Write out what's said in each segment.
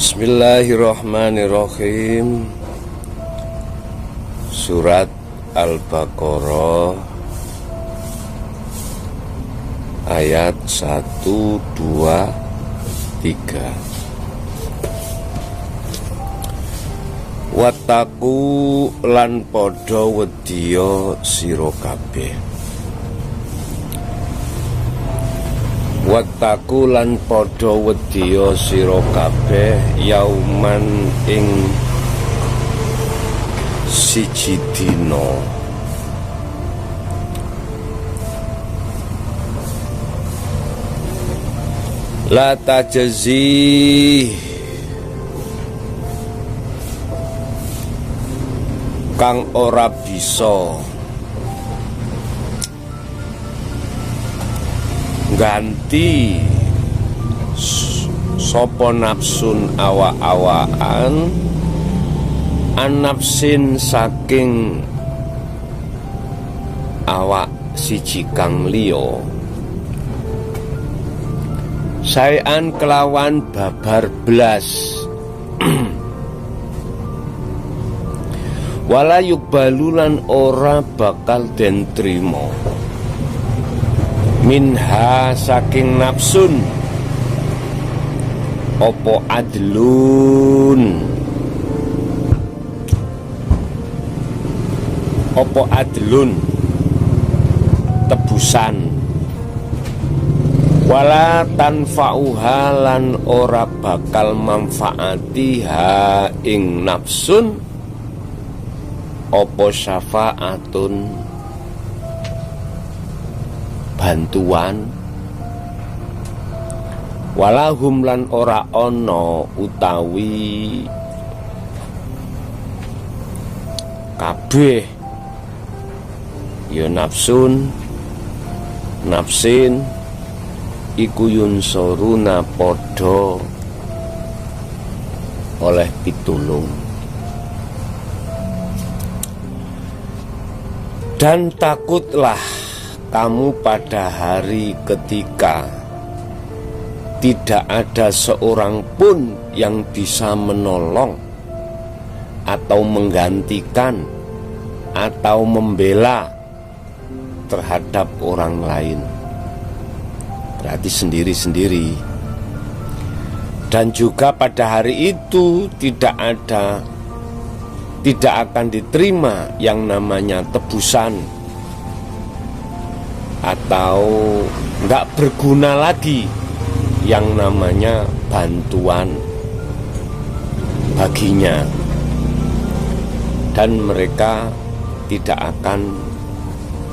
Bismillahirrahmanirrahim. Surat Al-Baqarah ayat 1, 2, 3. Wattaku lan padha wedya sira kabeh. Wattaku lan padha wedya sira kabeh yauman ing siji dina la tajzi kang ora bisa ganti sapa nafsun awa-awaan anafsin saking awak siji kang liya saean kelawan babar blas wala yukbalulan ora bakal den trima minha saking nafsun opo adlun tebusan wala tanfa'uha lan ora bakal manfaati ha ing nafsun opo syafa'atun bantuan walahum lan ora ono utawi kabeh ya nafsin iku yunsoruna podo oleh pitulung. Dan takutlah kamu pada hari ketika tidak ada seorang pun yang bisa menolong atau menggantikan atau membela terhadap orang lain. Berarti sendiri-sendiri. Dan juga pada hari itu tidak akan diterima yang namanya tebusan atau nggak berguna lagi yang namanya bantuan baginya, dan mereka tidak akan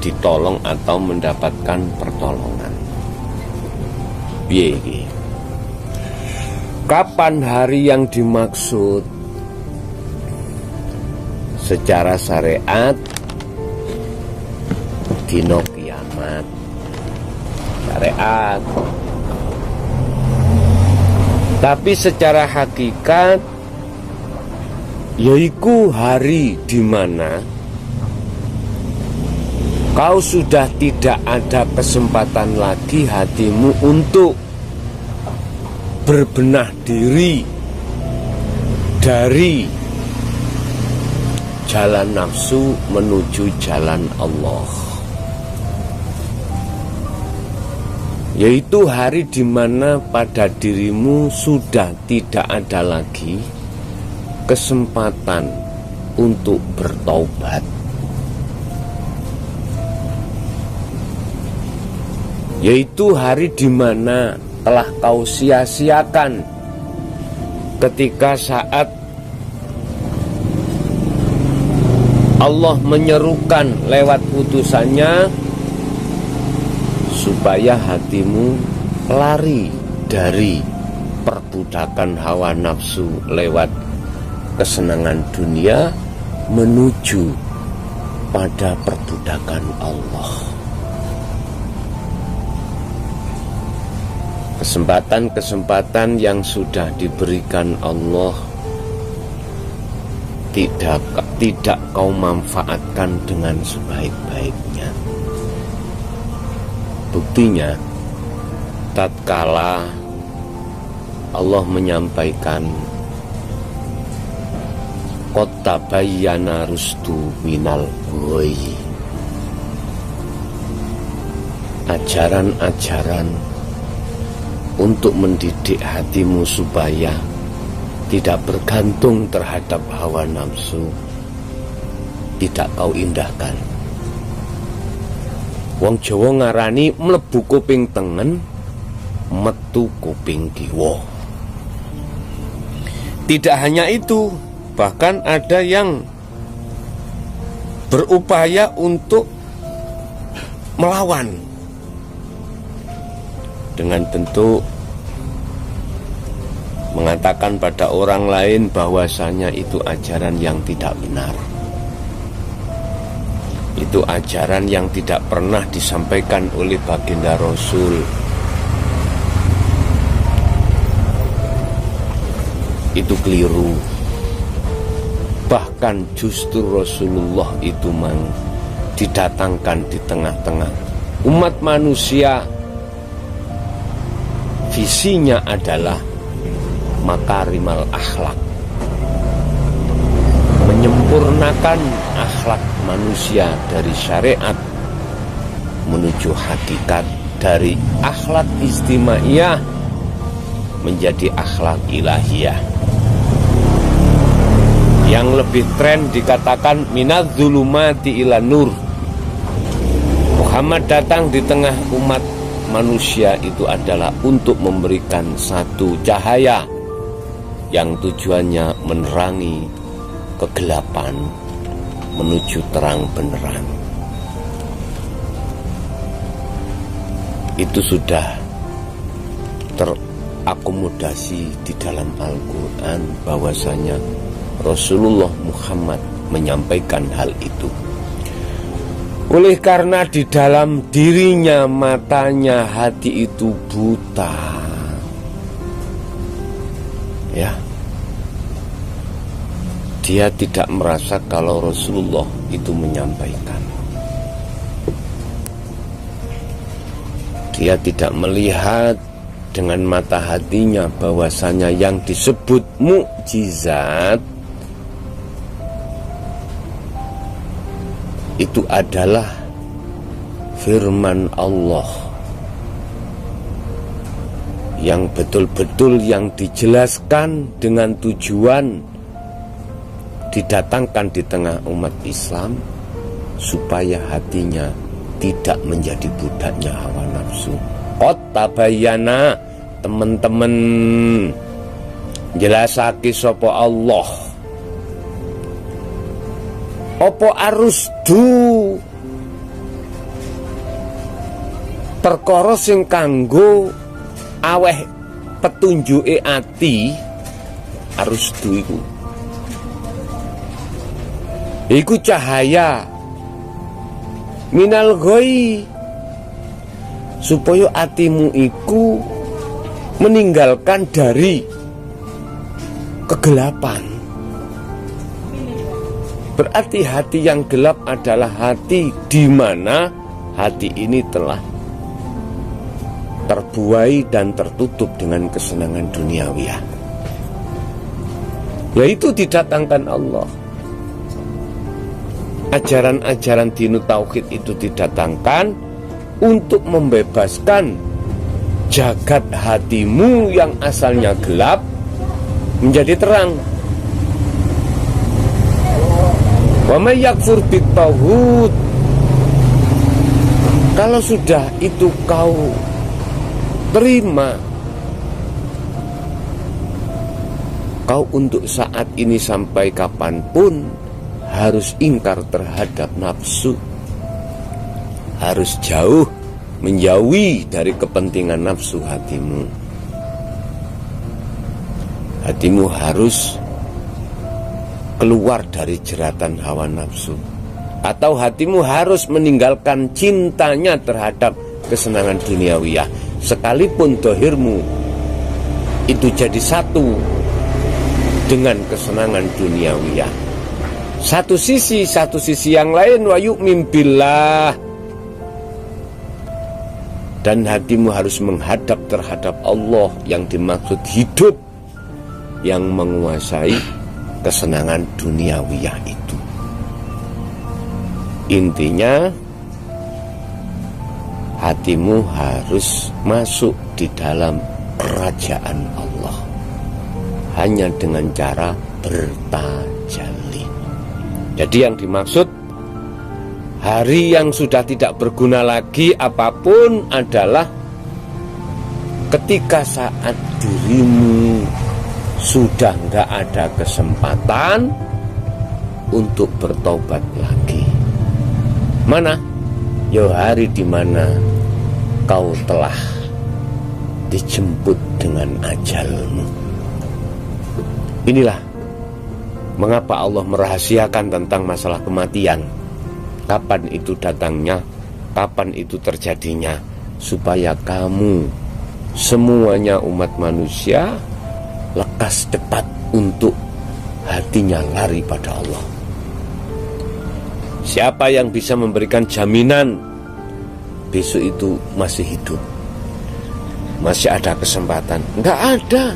ditolong atau mendapatkan pertolongan. Piye? Kapan hari yang dimaksud secara syariat? Dino kiamat syariat. Tapi secara hakikat yaiku hari di mana kau sudah tidak ada kesempatan lagi hatimu untuk berbenah diri dari jalan nafsu menuju jalan Allah. Yaitu hari di mana pada dirimu sudah tidak ada lagi kesempatan untuk bertaubat. Yaitu hari di mana telah kau sia-siakan ketika saat Allah menyerukan lewat putusannya supaya hatimu lari dari perbudakan hawa nafsu lewat kesenangan dunia menuju pada perbudakan Allah. Kesempatan-kesempatan yang sudah diberikan Allah tidak kau manfaatkan dengan sebaik-baiknya. Buktinya, tatkala Allah menyampaikan qad tabayyana rusdu minal ghayy. Ajaran-ajaran untuk mendidik hatimu supaya tidak bergantung terhadap hawa nafsu tidak kau indahkan. Wong Jawa ngarani mlebu kuping tengen, metu kuping kiwa. Tidak hanya itu, bahkan ada yang berupaya untuk melawan dengan bentuk mengatakan pada orang lain bahwasanya itu ajaran yang tidak benar. Itu ajaran yang tidak pernah disampaikan oleh baginda Rasul. Itu keliru. Bahkan justru Rasulullah itu didatangkan di tengah-tengah umat manusia. Visinya adalah makarimal akhlak, menyempurnakan akhlak manusia dari syariat menuju hakikat, dari akhlak istimaiyah menjadi akhlak ilahiyah. Yang lebih tren dikatakan minadz-zulumati ila nur. Muhammad datang di tengah umat manusia itu adalah untuk memberikan satu cahaya yang tujuannya menerangi kegelapan menuju terang benderang. Itu sudah terakomodasi di dalam Al-Quran bahwasanya Rasulullah Muhammad menyampaikan hal itu. Oleh karena di dalam dirinya, matanya, hati itu buta, ya, dia tidak merasa kalau Rasulullah itu menyampaikan. Dia tidak melihat dengan mata hatinya bahwasanya yang disebut mukjizat itu adalah firman Allah yang betul-betul yang dijelaskan dengan tujuan didatangkan di tengah umat Islam supaya hatinya tidak menjadi budaknya hawa nafsu. Qad tabayyana, teman-teman jelasake sapa Allah opo arusdu perkara sing kanggo aweh petunjuke ati. Arusdu iku cahaya minal ghayy, supaya atimu iku meninggalkan dari kegelapan. Berarti hati yang gelap adalah hati di mana hati ini telah terbuai dan tertutup dengan kesenangan duniawiyah. Yaitu didatangkan Allah. Ajaran-ajaran dinut tauhid itu didatangkan untuk membebaskan jagat hatimu yang asalnya gelap menjadi terang. Wa may yakfur bit-tauhid, kalau sudah itu kau terima, kau untuk saat ini sampai kapanpun harus ingkar terhadap nafsu, harus jauh menjauhi dari kepentingan nafsu hatimu. Hatimu harus keluar dari jeratan hawa nafsu, atau hatimu harus meninggalkan cintanya terhadap kesenangan duniawiyah, sekalipun dohirmu itu jadi satu dengan kesenangan duniawiyah. Satu sisi yang lain wa yu'min billah, dan hatimu harus menghadap terhadap Allah yang dimaksud hidup yang menguasai kesenangan duniawiyah itu. Intinya hatimu harus masuk di dalam kerajaan Allah hanya dengan cara bertajalli. Jadi yang dimaksud hari yang sudah tidak berguna lagi apapun adalah ketika saat dirimu sudah nggak ada kesempatan untuk bertobat lagi. Mana? Ya hari dimana kau telah dijemput dengan ajalmu. Inilah mengapa Allah merahasiakan tentang masalah kematian. Kapan itu datangnya, kapan itu terjadinya, supaya kamu semuanya umat manusia lekas cepat untuk hatinya lari pada Allah. Siapa yang bisa memberikan jaminan besok itu masih hidup, masih ada kesempatan? Enggak ada.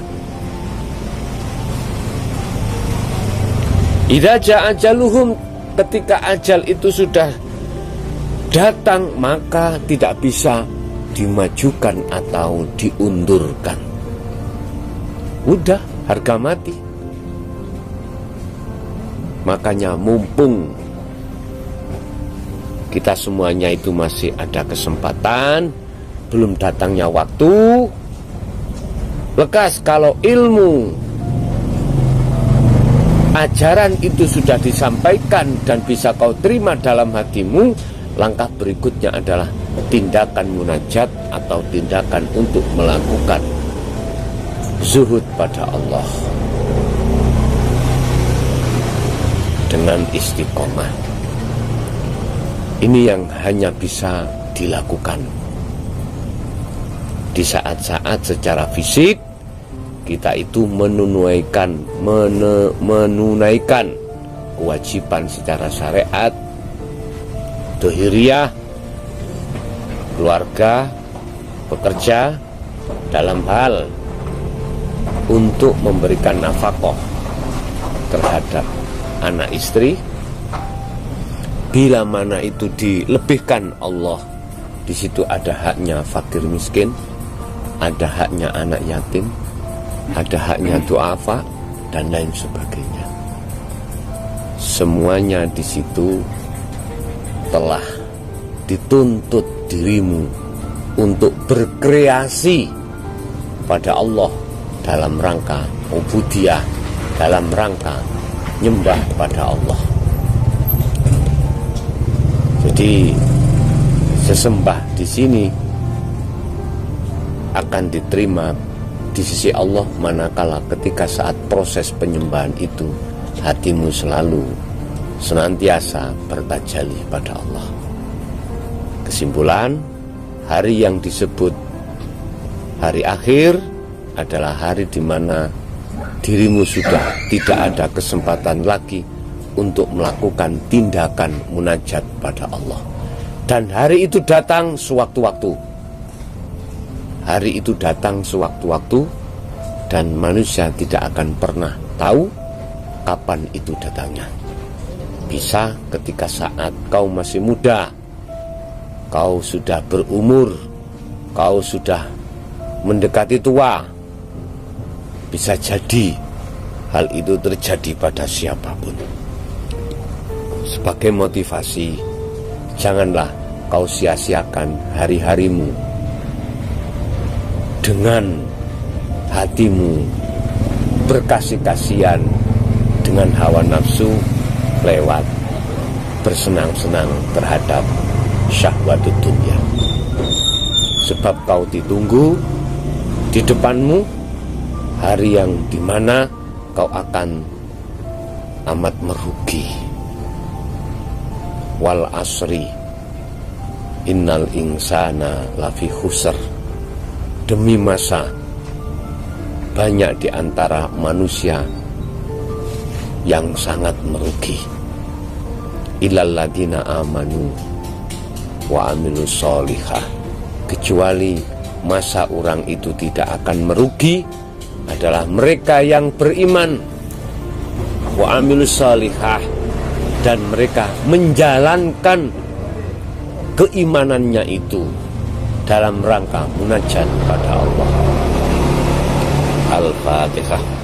Idza jaa ajaluhum, ketika ajal itu sudah datang maka tidak bisa dimajukan atau diundurkan. Udah harga mati. Makanya mumpung kita semuanya itu masih ada kesempatan, belum datangnya waktu, lekas kalau ilmu ajaran itu sudah disampaikan dan bisa kau terima dalam hatimu, langkah berikutnya adalah tindakan munajat atau tindakan untuk melakukan zuhud pada Allah dengan istiqomah. Ini yang hanya bisa dilakukan di saat-saat secara fisik kita itu menunaikan kewajiban secara syariat, dohiriyah, keluarga, bekerja dalam hal untuk memberikan nafkah terhadap anak istri. Bila mana itu dilebihkan Allah, di situ ada haknya fakir miskin, ada haknya anak yatim, ada haknya duafa dan lain sebagainya. Semuanya di situ telah dituntut dirimu untuk berkreasi pada Allah dalam rangka ubudiyah, dalam rangka nyembah pada Allah. Jadi sesembah di sini akan diterima di sisi Allah manakala ketika saat proses penyembahan itu hatimu selalu senantiasa bertajalli pada Allah. Kesimpulan, hari yang disebut hari akhir adalah hari di mana dirimu sudah tidak ada kesempatan lagi untuk melakukan tindakan munajat pada Allah. Dan hari itu datang sewaktu-waktu. Hari itu datang sewaktu-waktu dan manusia tidak akan pernah tahu kapan itu datangnya. Bisa ketika saat kau masih muda, kau sudah berumur, kau sudah mendekati tua. Bisa jadi hal itu terjadi pada siapapun. Sebagai motivasi, janganlah kau sia-siakan hari-harimu dengan hatimu berkasih-kasihan dengan hawa nafsu lewat bersenang-senang terhadap syahwat dunia. Sebab kau ditunggu di depanmu hari yang dimana kau akan amat merugi. Wal asri innal insana lafi khusr. Demi masa banyak di antara manusia yang sangat merugi. Illal ladina amanu wa amilus solihah. Kecuali masa orang itu tidak akan merugi adalah mereka yang beriman wa amilus salihah, dan mereka menjalankan keimanannya itu dalam rangka munajat pada Allah. Al-Fatihah.